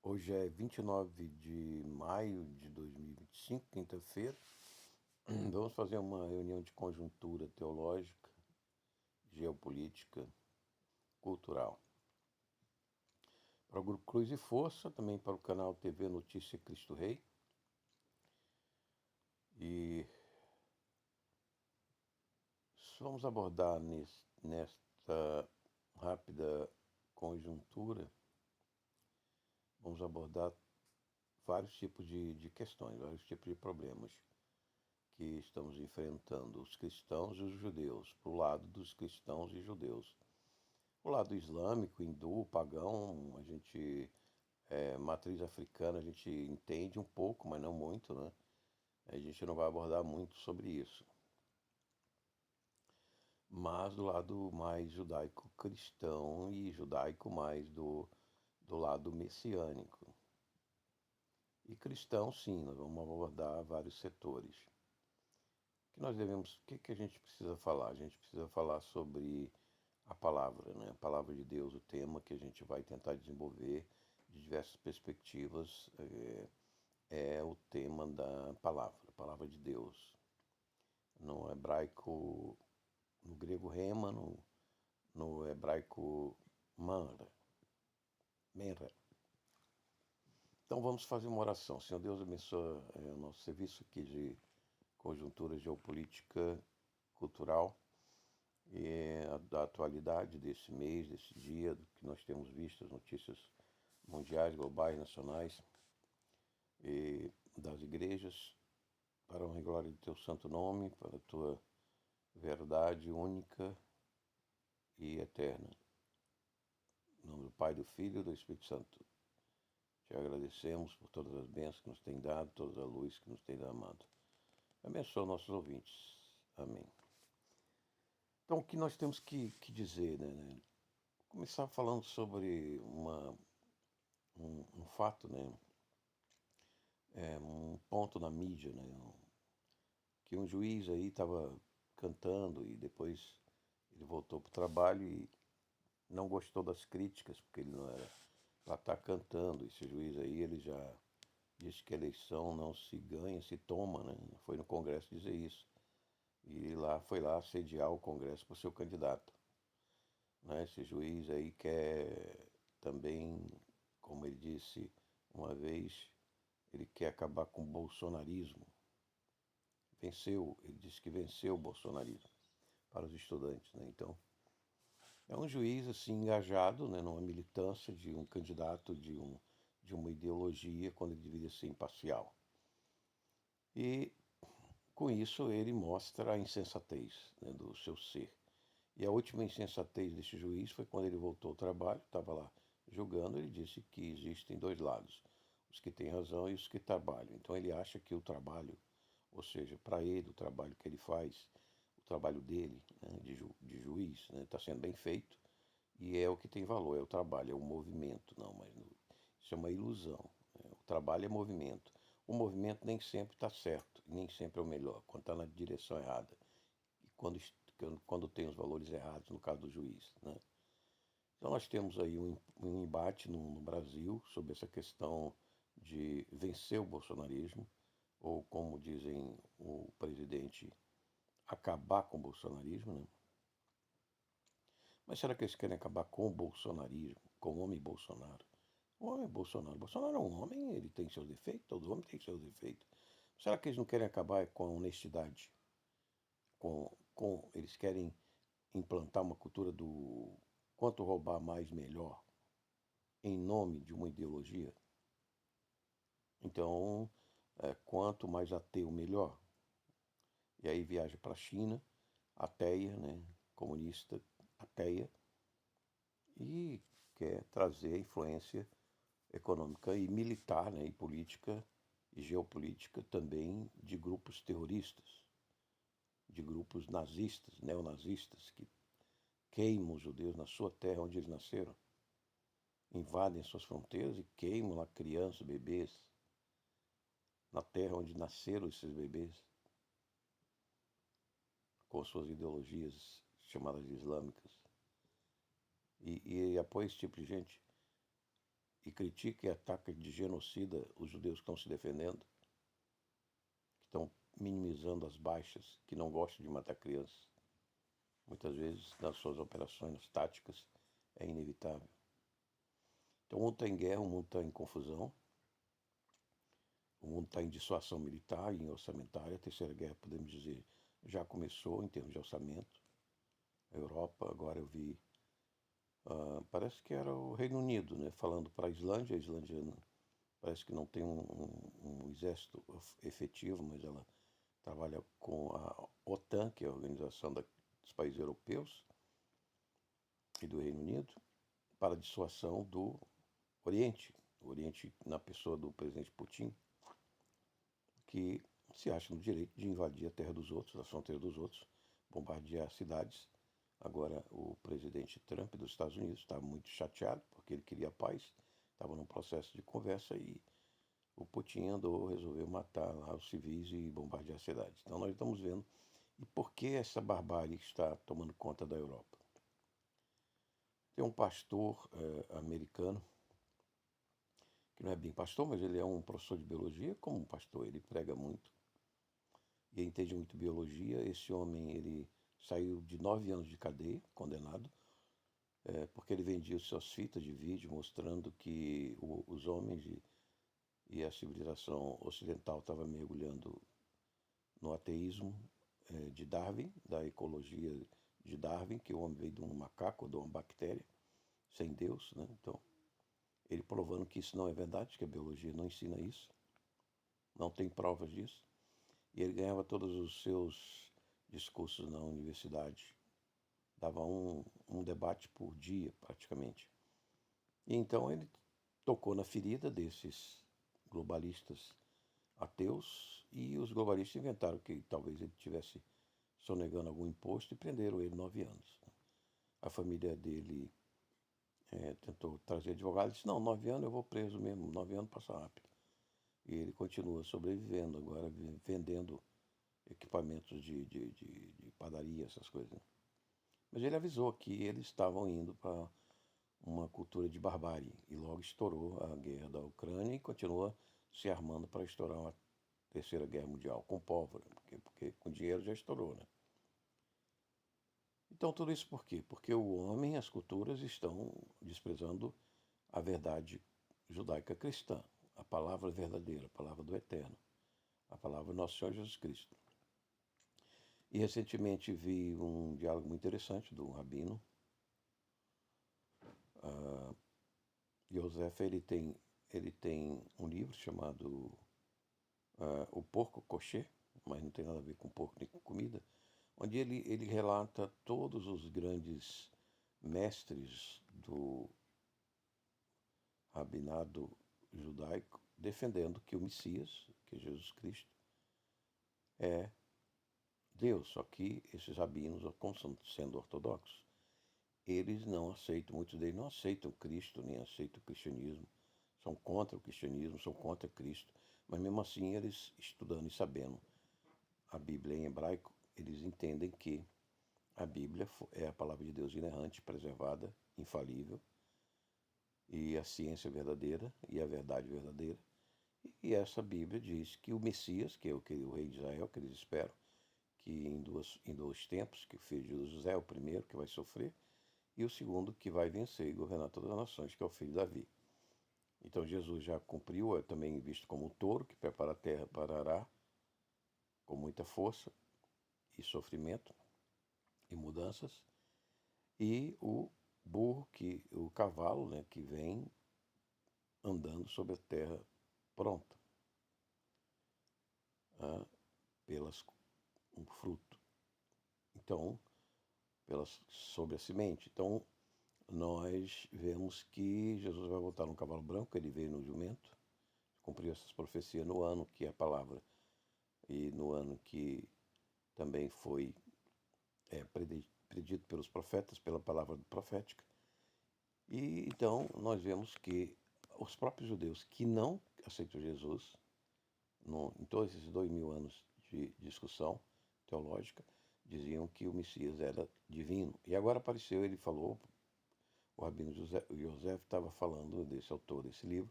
Hoje é 29 de maio de 2025, quinta-feira. Vamos fazer uma reunião de conjuntura teológica, geopolítica, cultural. Para o Grupo Cruz e Força, também para o canal TV Notícia Cristo Rei. E vamos abordar nesta rápida conjuntura, vamos abordar vários tipos de questões, vários tipos de problemas que estamos enfrentando, os cristãos e os judeus, para o lado dos cristãos e judeus. O lado islâmico, hindu, pagão, a gente, matriz africana, a gente entende um pouco, mas não muito, né? A gente não vai abordar muito sobre isso. Mas do lado mais judaico-cristão e judaico mais do lado messiânico. E cristão, sim, nós vamos abordar vários setores. O que a gente precisa falar? A gente precisa falar sobre a palavra, né? A palavra de Deus, o tema que a gente vai tentar desenvolver de diversas perspectivas é o tema da palavra, a palavra de Deus. No hebraico, no grego rema, no hebraico manra, menra. Então vamos fazer uma oração. Senhor Deus, abençoa o nosso serviço aqui de conjuntura geopolítica cultural e da atualidade desse mês, desse dia, do que nós temos visto, as notícias mundiais, globais, nacionais e das igrejas, para a honra e glória do teu santo nome, para a tua verdade única e eterna. Em nome do Pai, do Filho e do Espírito Santo. Te agradecemos por todas as bênçãos que nos tem dado, toda a luz que nos tem dado. Abençoa nossos ouvintes. Amém. Então, o que nós temos que dizer, né? Começar falando sobre um fato, né? Um ponto na mídia, né? Que um juiz aí estava cantando e depois ele voltou para o trabalho e não gostou das críticas, porque ele não era para estar cantando. Esse juiz aí, ele já disse que a eleição não se ganha, se toma, né? Foi no Congresso dizer isso. E foi lá assediar o Congresso para o seu candidato. Né? Esse juiz aí quer também, como ele disse uma vez, ele quer acabar com o bolsonarismo. Ele disse que venceu o bolsonarismo para os estudantes, né? Então, é um juiz assim engajado, né, numa militância de um candidato de uma ideologia quando ele deveria ser imparcial. E com isso ele mostra a insensatez, né, do seu ser. E a última insensatez desse juiz foi quando ele voltou ao trabalho, estava lá julgando, ele disse que existem dois lados, os que têm razão e os que trabalham. Então ele acha que o trabalho, ou seja, para ele, o trabalho que ele faz, o trabalho dele, né, de juiz, está sendo bem feito e é o que tem valor, é o trabalho, é o movimento. Não, mas isso é uma ilusão. Né? O trabalho é movimento. O movimento nem sempre está certo, nem sempre é o melhor, quando está na direção errada. E quando tem os valores errados, no caso do juiz. Né? Então nós temos aí um embate no Brasil sobre essa questão de vencer o bolsonarismo, ou como dizem o presidente, acabar com o bolsonarismo. Né? Mas será que eles querem acabar com o bolsonarismo, com o homem Bolsonaro? O homem Bolsonaro. Bolsonaro é um homem, ele tem seus defeitos, todo homem tem seus defeitos. Será que eles não querem acabar com a honestidade? Eles querem implantar uma cultura do quanto roubar mais melhor, em nome de uma ideologia? Então, quanto mais ateu melhor. E aí viaja para a China, ateia, né, comunista, ateia, e quer trazer a influência econômica e militar, né, e política e geopolítica também de grupos terroristas, de grupos nazistas, neonazistas, que queimam os judeus na sua terra onde eles nasceram, invadem suas fronteiras e queimam lá crianças, bebês, na terra onde nasceram esses bebês, com suas ideologias chamadas de islâmicas. E apoia esse tipo de gente. e critica e ataca de genocida os judeus que estão se defendendo, que estão minimizando as baixas, que não gostam de matar crianças. Muitas vezes, nas suas operações, nas táticas, é inevitável. Então, o mundo está em guerra, o mundo está em confusão, o mundo está em dissuasão militar e em orçamentária. A Terceira Guerra, podemos dizer, já começou em termos de orçamento. A Europa, agora eu vi, parece que era o Reino Unido, né, falando para a Islândia parece que não tem um exército efetivo, mas ela trabalha com a OTAN, que é a Organização dos Países Europeus e do Reino Unido, para a dissuasão do Oriente. O Oriente, na pessoa do presidente Putin, que se acha no direito de invadir a terra dos outros, a fronteira dos outros, bombardear cidades. Agora, o presidente Trump dos Estados Unidos está muito chateado, porque ele queria paz, estava num processo de conversa e o Putin resolveu matar lá os civis e bombardear as cidades. Então, nós estamos vendo. E por que essa barbárie está tomando conta da Europa? Tem um pastor americano, que não é bem pastor, mas ele é um professor de biologia, como um pastor, ele prega muito e entende muito biologia. Esse homem, ele saiu de 9 anos de cadeia, condenado, porque ele vendia suas fitas de vídeo mostrando que os homens e a civilização ocidental estavam mergulhando no ateísmo de Darwin, da ecologia de Darwin, que o homem veio de um macaco, de uma bactéria, sem Deus, né? Então, ele provando que isso não é verdade, que a biologia não ensina isso, não tem provas disso. E ele ganhava todos os seus discursos na universidade, dava um debate por dia, praticamente. E então ele tocou na ferida desses globalistas ateus, e os globalistas inventaram que talvez ele tivesse sonegando algum imposto e prenderam ele 9 anos. A família dele tentou trazer advogado e disse, não, 9 anos eu vou preso mesmo, 9 anos passa rápido. E ele continua sobrevivendo, agora vendendo equipamentos de padaria, essas coisas. Mas ele avisou que eles estavam indo para uma cultura de barbárie, e logo estourou a guerra da Ucrânia e continua se armando para estourar uma terceira guerra mundial, com pólvora, porque com dinheiro já estourou, né? Então tudo isso por quê? Porque o homem e as culturas estão desprezando a verdade judaica cristã, a palavra verdadeira, a palavra do eterno, a palavra do nosso Senhor Jesus Cristo. E recentemente vi um diálogo muito interessante do rabino. Yosef, ele tem um livro chamado O Porco Kosher, mas não tem nada a ver com porco nem com comida, onde ele relata todos os grandes mestres do rabinado judaico defendendo que o Messias, que é Jesus Cristo, é Deus. Só que esses rabinos, como sendo ortodoxos, eles não aceitam, muitos deles não aceitam Cristo, nem aceitam o cristianismo, são contra o cristianismo, são contra Cristo, mas mesmo assim eles, estudando e sabendo a Bíblia em hebraico, eles entendem que a Bíblia é a palavra de Deus inerrante, preservada, infalível, e a ciência verdadeira e a verdade verdadeira. E essa Bíblia diz que o Messias, que é o rei de Israel, que eles esperam, que em dois tempos, que o filho de José é o primeiro que vai sofrer, e o segundo que vai vencer e governar todas as nações, que é o filho de Davi. Então Jesus já cumpriu, é também visto como um touro que prepara a terra para arar, com muita força e sofrimento e mudanças, e o burro, o cavalo, né, que vem andando sobre a terra pronta, pelas um fruto. Então, sobre a semente. Então, nós vemos que Jesus vai voltar num cavalo branco, ele veio no jumento, cumpriu essas profecias no ano que é a palavra, e no ano que também foi predito pelos profetas, pela palavra profética. E então nós vemos que os próprios judeus que não aceitam Jesus, em todos esses 2000 anos de discussão teológica, diziam que o Messias era divino. E agora apareceu, ele falou, o Rabino José estava falando desse autor desse livro.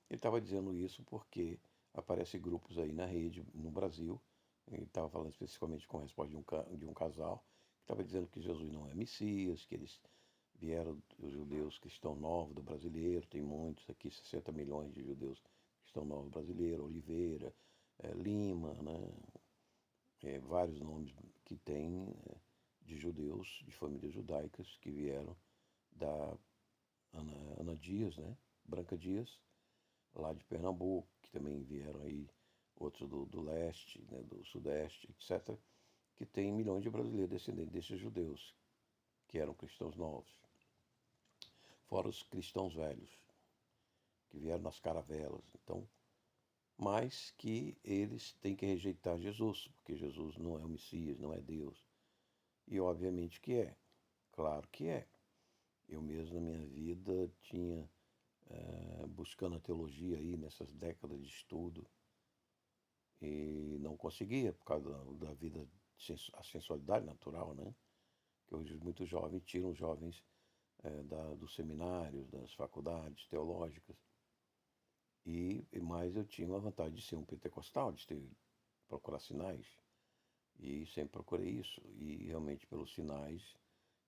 Ele estava dizendo isso porque aparecem grupos aí na rede, no Brasil. Ele estava falando especificamente com a resposta de um casal que estava dizendo que Jesus não é Messias, que eles vieram, os judeus cristão novo do brasileiro, tem muitos aqui, 60 milhões de judeus cristão novo brasileiro, Oliveira, Lima, né? Vários nomes que tem de judeus, de famílias judaicas que vieram da Ana Dias, né? Branca Dias, lá de Pernambuco, que também vieram aí outros do leste, né? Do sudeste, etc., que tem milhões de brasileiros descendentes desses judeus, que eram cristãos novos. Fora os cristãos velhos, que vieram nas caravelas. Então, mas que eles têm que rejeitar Jesus, porque Jesus não é o Messias, não é Deus. E obviamente que é, claro que é. Eu mesmo na minha vida tinha, buscando a teologia aí nessas décadas de estudo, e não conseguia, por causa da vida, a sensualidade natural, né? Que hoje muitos jovens tiram os jovens dos seminários, das faculdades teológicas. Mas eu tinha uma vantagem de ser um pentecostal, procurar sinais. E sempre procurei isso. E realmente pelos sinais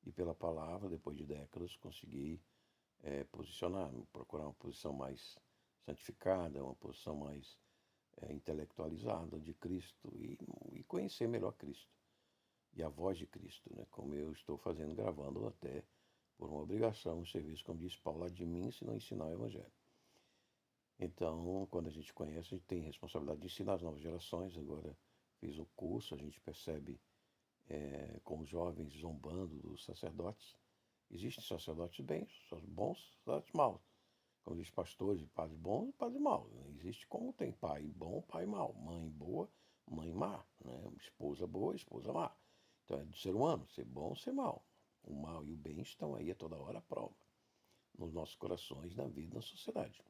e pela palavra, depois de décadas, consegui posicionar, procurar uma posição mais santificada, uma posição mais intelectualizada de Cristo e conhecer melhor Cristo e a voz de Cristo, né? Como eu estou fazendo, gravando até por uma obrigação, um serviço, como diz Paulo, lá de mim, se não ensinar o Evangelho. Então, quando a gente conhece, a gente tem responsabilidade de ensinar as novas gerações. Agora fiz o curso, a gente percebe com os jovens zombando dos sacerdotes. Existem sacerdotes bons, sacerdotes maus. Como diz pastores e padres bons e padres maus. Existe como tem pai bom, pai mau. Mãe boa, mãe má. Né? Esposa boa, esposa má. Então é do ser humano, ser bom, ser mau. O mal e o bem estão aí a toda hora à prova. Nos nossos corações, na vida, na sociedade.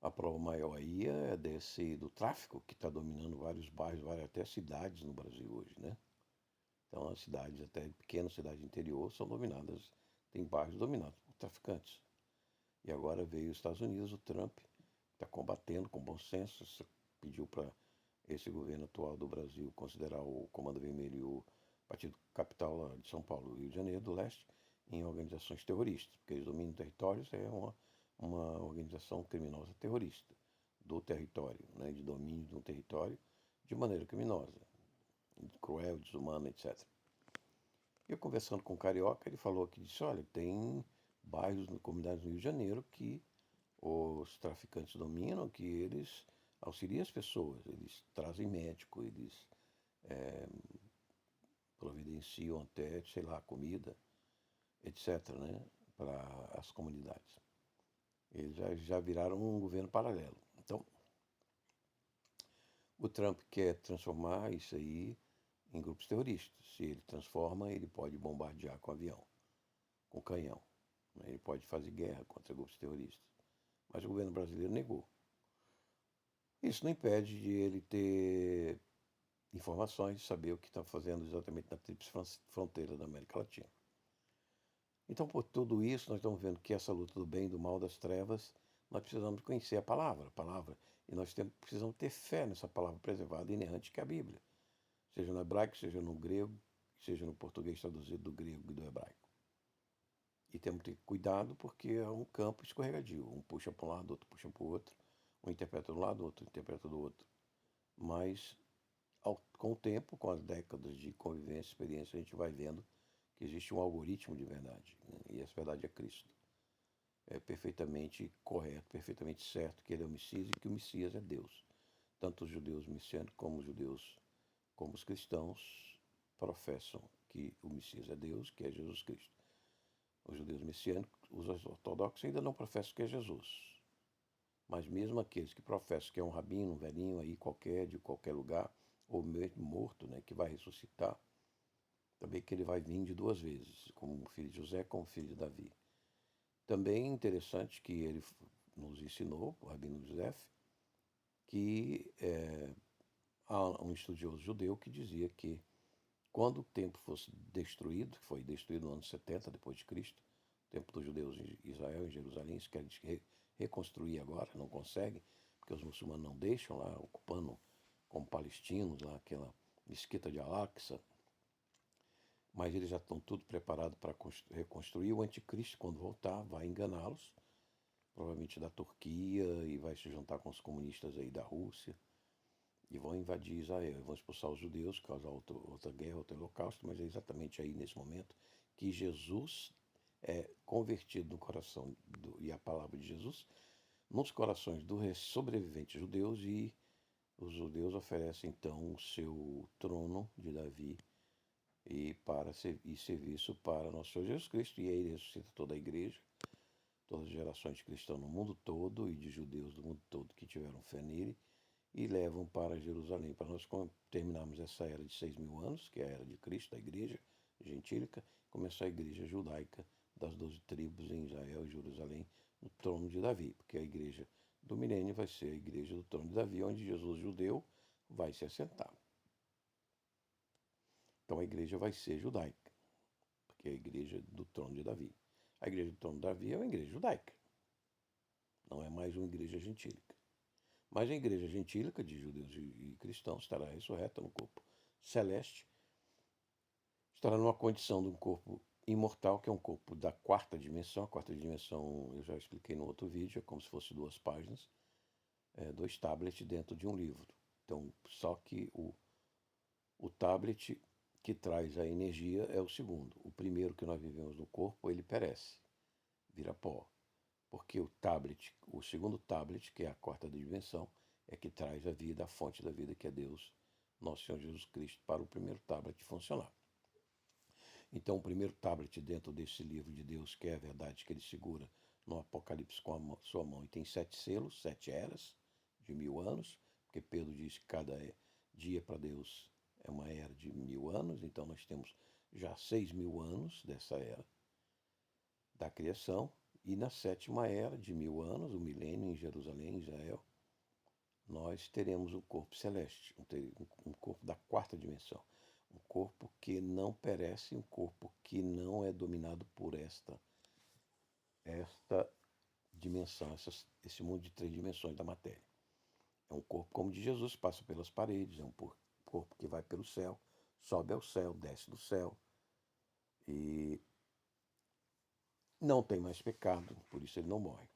A prova maior aí é do tráfico que está dominando vários bairros, várias até cidades no Brasil hoje, né? Então as cidades, até pequenas cidades do interior, são dominadas, tem bairros dominados por traficantes. E agora veio os Estados Unidos, o Trump, está combatendo com bom senso, pediu para esse governo atual do Brasil considerar o Comando Vermelho e o Partido Capital lá de São Paulo, Rio de Janeiro, do Leste, em organizações terroristas, porque eles dominam territórios, é uma organização criminosa terrorista do território, né, de domínio de um território de maneira criminosa, cruel, desumana, etc. Eu conversando com o Carioca, ele falou que disse, olha, tem bairros, comunidades no Rio de Janeiro que os traficantes dominam, que eles auxiliam as pessoas, eles trazem médico, eles providenciam até, sei lá, comida, etc., né, para as comunidades. Eles já viraram um governo paralelo. Então, o Trump quer transformar isso aí em grupos terroristas. Se ele transforma, ele pode bombardear com avião, com canhão. Né? Ele pode fazer guerra contra grupos terroristas. Mas o governo brasileiro negou. Isso não impede de ele ter informações, saber o que está fazendo exatamente na tríplice fronteira da América Latina. Então, por tudo isso, nós estamos vendo que essa luta do bem e do mal, das trevas, nós precisamos conhecer a palavra, e nós precisamos ter fé nessa palavra preservada e inerrante que é a Bíblia, seja no hebraico, seja no grego, seja no português traduzido do grego e do hebraico. E temos que ter cuidado porque é um campo escorregadio, um puxa para um lado, outro puxa para o outro, um interpreta de um lado, outro interpreta do outro. Mas, com o tempo, com as décadas de convivência, experiência, a gente vai vendo que existe um algoritmo de verdade, né? E essa verdade é Cristo. É perfeitamente correto, perfeitamente certo que ele é o Messias e que o Messias é Deus. Tanto os judeus messiânicos como os judeus, como os cristãos, professam que o Messias é Deus, que é Jesus Cristo. Os judeus messiânicos, os ortodoxos ainda não professam que é Jesus. Mas mesmo aqueles que professam que é um rabino, um velhinho aí qualquer, de qualquer lugar, ou mesmo morto, né, que vai ressuscitar, também que ele vai vir de duas vezes, como filho de José, como filho de Davi. Também é interessante que ele nos ensinou, o Rabino José, que há um estudioso judeu que dizia que quando o templo fosse destruído, que foi destruído no ano 70 depois de Cristo, o templo dos judeus em Israel, em Jerusalém, eles querem reconstruir agora, não conseguem, porque os muçulmanos não deixam lá, ocupando como palestinos lá aquela mesquita de Al-Aqsa, mas eles já estão tudo preparado para reconstruir. O anticristo, quando voltar, vai enganá-los, provavelmente da Turquia, e vai se juntar com os comunistas aí da Rússia, e vão invadir Israel, e vão expulsar os judeus, causar outra guerra, outro holocausto, mas é exatamente aí, nesse momento, que Jesus é convertido no coração, e a palavra de Jesus, nos corações dos sobreviventes judeus, e os judeus oferecem, então, o seu trono de Davi e serviço para nosso Senhor Jesus Cristo, e aí ele ressuscita toda a igreja, todas as gerações de cristãos no mundo todo e de judeus do mundo todo que tiveram fé nele, e levam para Jerusalém, para nós terminarmos essa era de 6.000 anos, que é a era de Cristo, da igreja gentílica, começar a igreja judaica das 12 tribos em Israel e Jerusalém, no trono de Davi, porque a igreja do milênio vai ser a igreja do trono de Davi, onde Jesus judeu vai se assentar. Então a igreja vai ser judaica, porque é a igreja do trono de Davi. A igreja do trono de Davi é uma igreja judaica, não é mais uma igreja gentílica. Mas a igreja gentílica de judeus e cristãos estará ressurreta no corpo celeste, estará numa condição de um corpo imortal, que é um corpo da quarta dimensão. A quarta dimensão eu já expliquei no outro vídeo, é como se fosse 2 páginas, 2 tablets dentro de um livro. Então, só que o tablet que traz a energia é o segundo. O primeiro que nós vivemos no corpo, ele perece, vira pó. Porque o segundo tablet, que é a quarta dimensão, é que traz a vida, a fonte da vida, que é Deus, nosso Senhor Jesus Cristo, para o primeiro tablet funcionar. Então, o primeiro tablet dentro desse livro de Deus, que é a verdade que ele segura no Apocalipse com a sua mão, e tem 7 selos, 7 eras de 1000 anos, porque Pedro diz que cada dia para Deus é uma era de 1000 anos, então nós temos já 6.000 anos dessa era da criação, e na 7ª era de 1000 anos, o milênio em Jerusalém, em Israel, nós teremos um corpo celeste, um corpo da quarta dimensão, um corpo que não perece, um corpo que não é dominado por esta dimensão, esse mundo de 3 dimensões da matéria. É um corpo como o de Jesus, passa pelas paredes, é um corpo que vai pelo céu, sobe ao céu, desce do céu, e não tem mais pecado, por isso ele não morre.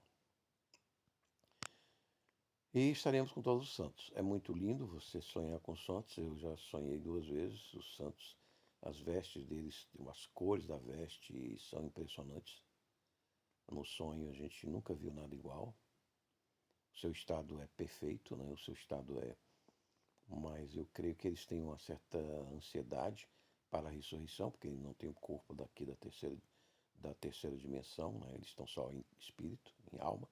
E estaremos com todos os santos. É muito lindo você sonhar com os santos. Eu já sonhei 2 vezes os santos. As vestes deles, as cores da veste são impressionantes. No sonho a gente nunca viu nada igual. O seu estado é perfeito, né? O seu estado é... Mas eu creio que eles têm uma certa ansiedade para a ressurreição, porque eles não têm o corpo daqui da terceira dimensão, né? Eles estão só em espírito, em alma.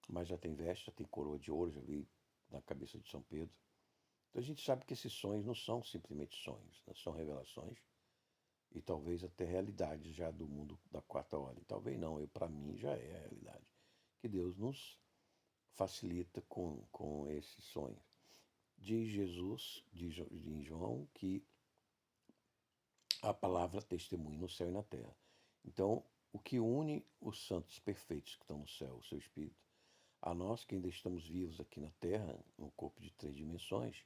Mas já tem veste, já tem coroa de ouro, já vi na cabeça de São Pedro. Então a gente sabe que esses sonhos não são simplesmente sonhos, né? São revelações e talvez até realidades já do mundo da quarta ordem. Talvez não, para mim já é a realidade. Que Deus nos facilita com esses sonhos. Diz Jesus, diz em João, que a palavra testemunha no céu e na terra. Então, o que une os santos perfeitos que estão no céu, o seu Espírito, a nós que ainda estamos vivos aqui na terra, no corpo de 3 dimensões,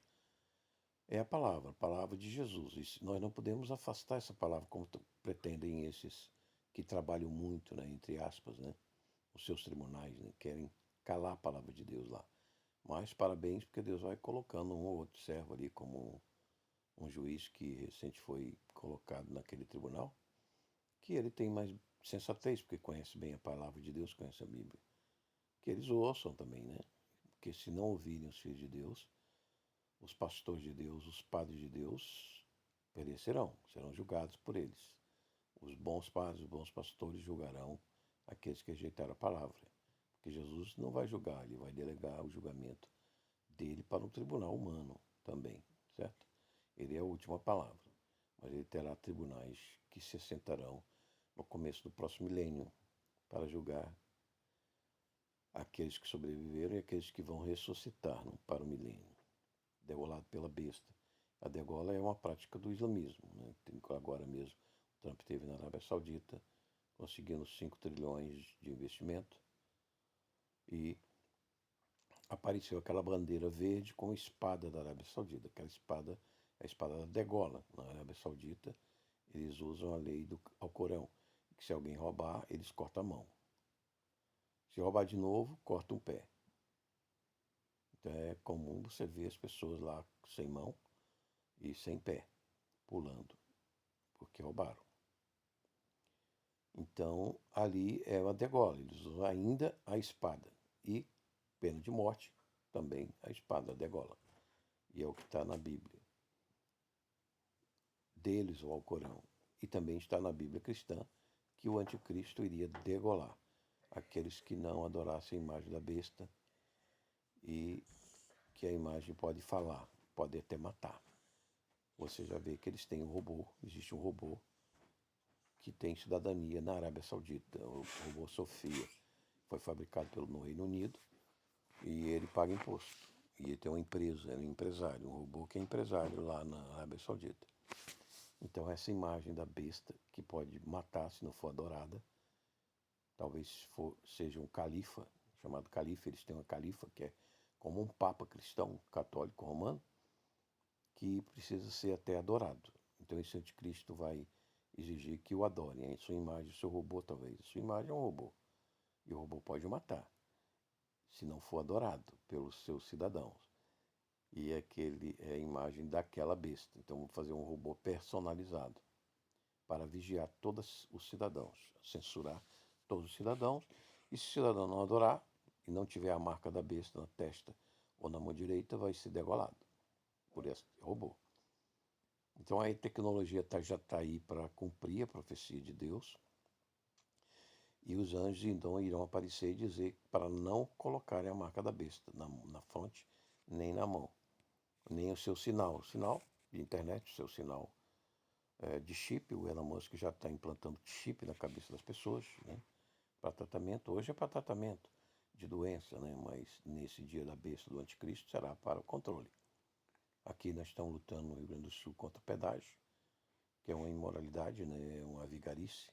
é a palavra de Jesus. E nós não podemos afastar essa palavra como pretendem esses que trabalham muito, né, entre aspas, né, os seus tribunais, né, querem calar a palavra de Deus lá. Mas parabéns, porque Deus vai colocando um ou outro servo ali, como um juiz que recente foi colocado naquele tribunal, que ele tem mais sensatez, porque conhece bem a palavra de Deus, conhece a Bíblia. Que eles ouçam também, né? Porque se não ouvirem os filhos de Deus, os pastores de Deus, os padres de Deus, perecerão, serão julgados por eles. Os bons padres, os bons pastores julgarão aqueles que rejeitaram a palavra. Porque Jesus não vai julgar, ele vai delegar o julgamento dele para um tribunal humano também, certo? Ele é a última palavra, mas ele terá tribunais que se assentarão no começo do próximo milênio para julgar aqueles que sobreviveram e aqueles que vão ressuscitar para o milênio, degolado pela besta. A degola é uma prática do islamismo, né? Agora mesmo, o Trump esteve na Arábia Saudita, conseguindo 5 trilhões de investimento, e apareceu aquela bandeira verde com a espada da Arábia Saudita. Aquela espada é a espada da degola. Na Arábia Saudita, eles usam a lei do Alcorão, que se alguém roubar, eles cortam a mão. Se roubar de novo, corta um pé. Então é comum você ver as pessoas lá sem mão e sem pé, pulando, porque roubaram. Então, ali é uma degola, eles usam ainda a espada. E pena de morte, também a espada, a degola. E é o que está na Bíblia. Deles, o Alcorão. E também está na Bíblia cristã que o anticristo iria degolar aqueles que não adorassem a imagem da besta, e que a imagem pode falar, pode até matar. Você já vê que eles têm um robô, existe um robô que tem cidadania na Arábia Saudita, o robô Sofia. Foi fabricado no Reino Unido e ele paga imposto. E ele tem uma empresa, é um empresário, um robô que é empresário lá na Arábia Saudita. Então essa imagem da besta, que pode matar se não for adorada, talvez seja um califa, chamado califa, eles têm uma califa que é como um papa cristão, católico, romano, que precisa ser até adorado. Então esse anticristo vai exigir que o adorem, a sua imagem, o seu robô talvez. A sua imagem é um robô, e o robô pode matar, se não for adorado pelos seus cidadãos. E aquele é a imagem daquela besta. Então vamos fazer um robô personalizado para vigiar todos os cidadãos, censurar todos os cidadãos. E se o cidadão não adorar e não tiver a marca da besta na testa ou na mão direita, vai ser degolado por esse robô. Então a tecnologia já está aí para cumprir a profecia de Deus. E os anjos então irão aparecer e dizer para não colocarem a marca da besta na fronte, nem na mão, nem o seu sinal. O sinal de internet, o seu sinal de chip. O Elon Musk já está implantando chip na cabeça das pessoas, né, para tratamento. Hoje é para tratamento de doença, né, mas nesse dia da besta do anticristo será para o controle. Aqui nós estamos lutando no Rio Grande do Sul contra o pedágio, que é uma imoralidade, né, é uma vigarice,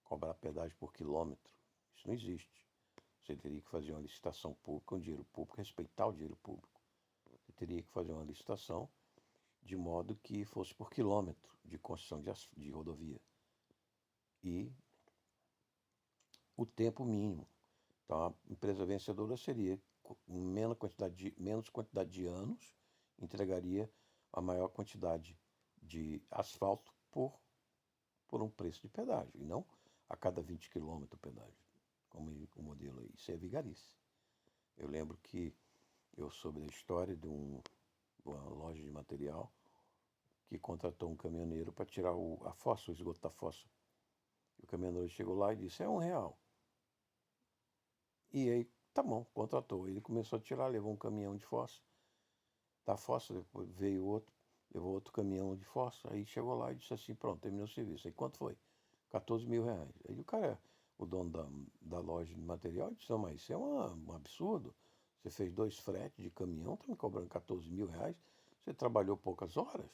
cobrar pedágio por quilômetro. Isso não existe. Você teria que fazer uma licitação pública com dinheiro público, respeitar o dinheiro público. Você teria que fazer uma licitação de modo que fosse por quilômetro de construção de rodovia. E o tempo mínimo. Então, a empresa vencedora seria, com menos quantidade de anos, entregaria a maior quantidade de asfalto por um preço de pedágio, e não a cada 20 quilômetros pedágio, como o modelo aí. Isso é vigarice. Eu lembro que eu soube da história de uma loja de material que contratou um caminhoneiro para tirar a fossa, o esgoto da fossa. E o caminhoneiro chegou lá e disse, é R$1. E aí, tá bom, contratou. Ele começou a tirar, levou um caminhão de fossa. Da fossa, depois veio outro, levou outro caminhão de fossa. Aí chegou lá e disse assim, pronto, terminou o serviço. Aí quanto foi? R$14.000. Aí o cara, o dono da loja de material, disse, não, mas isso é um absurdo. Você fez 2 fretes de caminhão, tá me cobrando R$14.000. Você trabalhou poucas horas.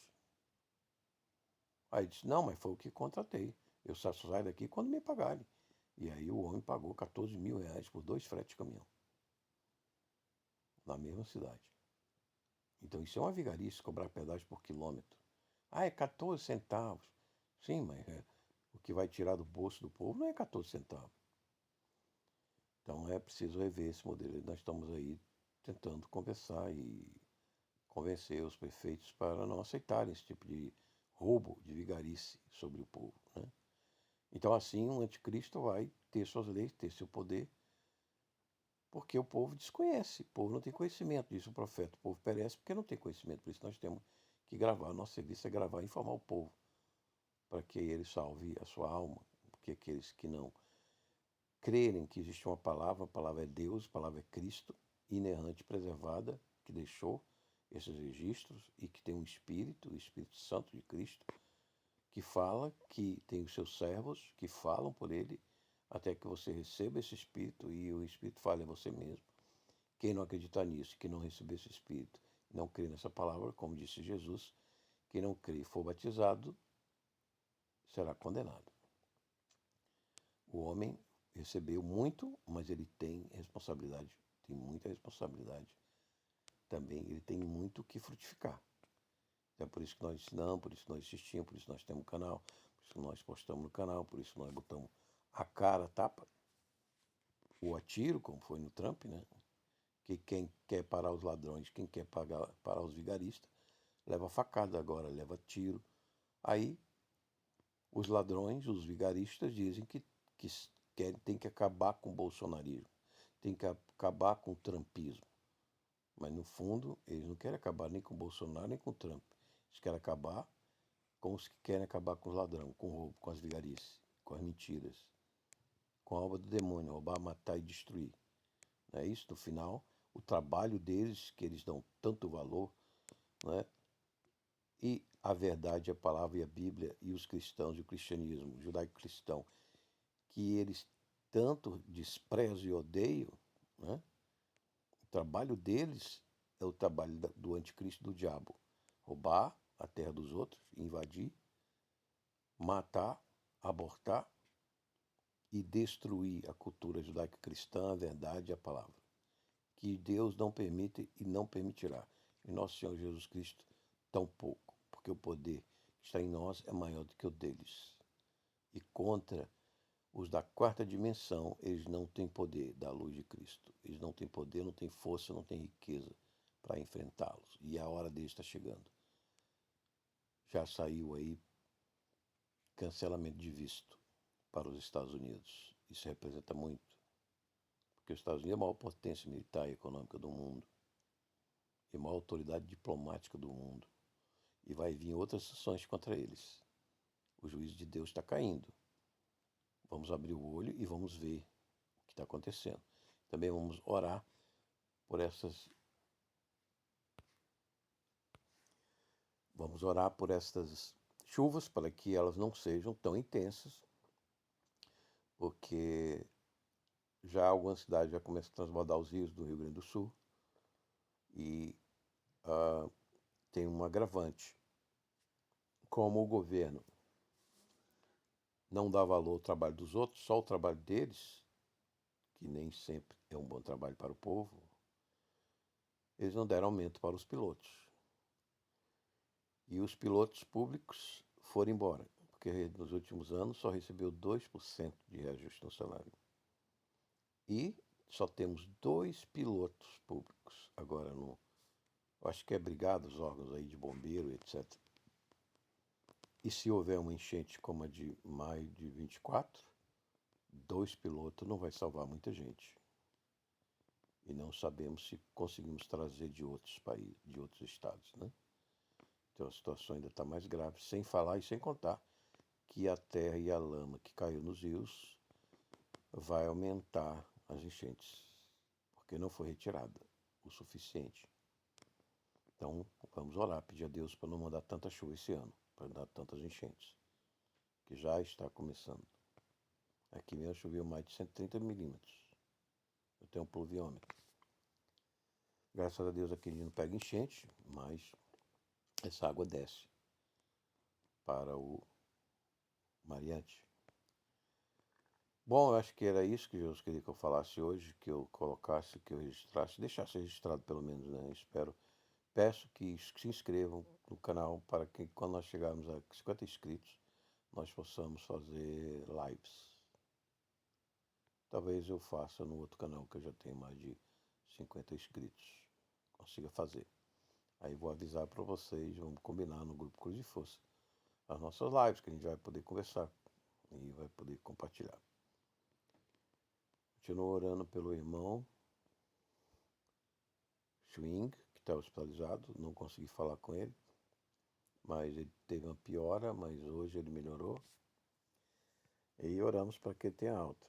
Aí disse, não, mas foi o que contratei. Eu só saio daqui quando me pagarem. E aí o homem pagou R$14.000 por 2 fretes de caminhão. Na mesma cidade. Então isso é uma vigarice, cobrar pedágio por quilômetro. Ah, é 14 centavos. Sim, mas o que vai tirar do bolso do povo não é 14 centavos. Então é preciso rever esse modelo. Nós estamos aí tentando conversar e convencer os prefeitos para não aceitarem esse tipo de roubo, de vigarice sobre o povo, né? Então assim o anticristo vai ter suas leis, ter seu poder, porque o povo desconhece, o povo não tem conhecimento, diz o profeta. O povo perece porque não tem conhecimento, por isso nós temos que gravar. O nosso serviço é gravar e informar o povo, para que ele salve a sua alma, porque aqueles que não crerem que existe uma palavra, a palavra é Deus, a palavra é Cristo, inerrante, preservada, que deixou esses registros e que tem um Espírito, o Espírito Santo de Cristo, que fala, que tem os seus servos que falam por ele, até que você receba esse Espírito e o Espírito fale a você mesmo. Quem não acreditar nisso, que não receber esse Espírito, não crê nessa palavra, como disse Jesus, Quem não crê e for batizado será condenado. O homem recebeu muito, mas ele tem responsabilidade, tem muita responsabilidade. Também ele tem muito o que frutificar. É por isso que nós ensinamos, por isso que nós insistimos, por isso que nós temos um canal, por isso que nós postamos no canal, por isso que nós botamos a cara, tapa, o atiro, como foi no Trump, né? Que quem quer parar os ladrões, quem quer parar os vigaristas, leva facada agora, leva tiro. Aí os ladrões, os vigaristas dizem que tem que acabar com o bolsonarismo, tem que acabar com o trumpismo. Mas no fundo, eles não querem acabar nem com o Bolsonaro, nem com o Trump. Eles querem acabar com os que querem acabar com os ladrões, com o roubo, com as vigarices, com as mentiras, com a obra do demônio, roubar, matar e destruir. Não é isso? No final, o trabalho deles, que eles dão tanto valor, não é? E a verdade, a palavra e a Bíblia, e os cristãos e o cristianismo, o judaico-cristão, que eles tanto desprezam e odeiam, né? O trabalho deles é o trabalho do anticristo, do diabo. Roubar a terra dos outros, invadir, matar, abortar e destruir a cultura judaico-cristã, a verdade e a palavra. Que Deus não permite e não permitirá. E nosso Senhor Jesus Cristo, tampouco, porque o poder que está em nós é maior do que o deles. E contra os da quarta dimensão, eles não têm poder da luz de Cristo. Eles não têm poder, não têm força, não têm riqueza para enfrentá-los. E a hora deles está chegando. Já saiu aí cancelamento de visto para os Estados Unidos. Isso representa muito, porque os Estados Unidos é a maior potência militar e econômica do mundo, e a maior autoridade diplomática do mundo, e vai vir outras sanções contra eles. O juízo de Deus está caindo. Vamos abrir o olho e vamos ver o que está acontecendo. Também vamos orar por essas. Vamos orar por estas chuvas para que elas não sejam tão intensas, porque já algumas cidades já começam a transbordar os rios do Rio Grande do Sul e tem um agravante. Como o governo não dá valor ao trabalho dos outros, só o trabalho deles, que nem sempre é um bom trabalho para o povo, eles não deram aumento para os pilotos. E os pilotos públicos foram embora, porque nos últimos anos só recebeu 2% de reajuste no salário. E só temos 2 pilotos públicos agora no. Acho que é brigada, os órgãos aí de bombeiro, etc. E se houver uma enchente como a de maio de 24, 2 pilotos não vai salvar muita gente. E não sabemos se conseguimos trazer de outros países, de outros estados, né? Então a situação ainda está mais grave, sem falar e sem contar que a terra e a lama que caiu nos rios vai aumentar as enchentes, porque não foi retirada o suficiente. Então vamos orar, pedir a Deus para não mandar tanta chuva esse ano, para não dar tantas enchentes, que já está começando. Aqui mesmo choveu mais de 130 milímetros. Eu tenho um pluviômetro. Graças a Deus aqui não pega enchente, mas essa água desce para o Mariante. Bom, eu acho que era isso que Jesus queria que eu falasse hoje, que eu colocasse, que eu registrasse, deixasse registrado pelo menos, né? Espero. Peço que se inscrevam no canal para que quando nós chegarmos a 50 inscritos, nós possamos fazer lives. Talvez eu faça no outro canal que eu já tenho mais de 50 inscritos. Consiga fazer. Aí vou avisar para vocês, vamos combinar no grupo Cruz de Força as nossas lives, que a gente vai poder conversar e vai poder compartilhar. Continuo orando pelo irmão Schwing, que está hospitalizado, não consegui falar com ele, mas ele teve uma piora, mas hoje ele melhorou. E oramos para que ele tenha alta.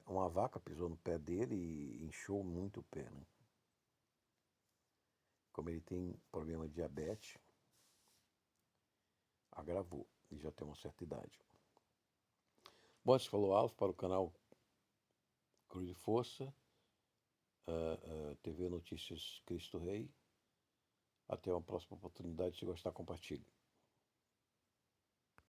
Uma vaca pisou no pé dele e inchou muito o pé, né? Como ele tem problema de diabetes, agravou e já tem uma certa idade. Bom, você falou alvo para o canal Cruz de Força, TV Notícias Cristo Rei, Até uma próxima oportunidade. Se gostar, compartilhe.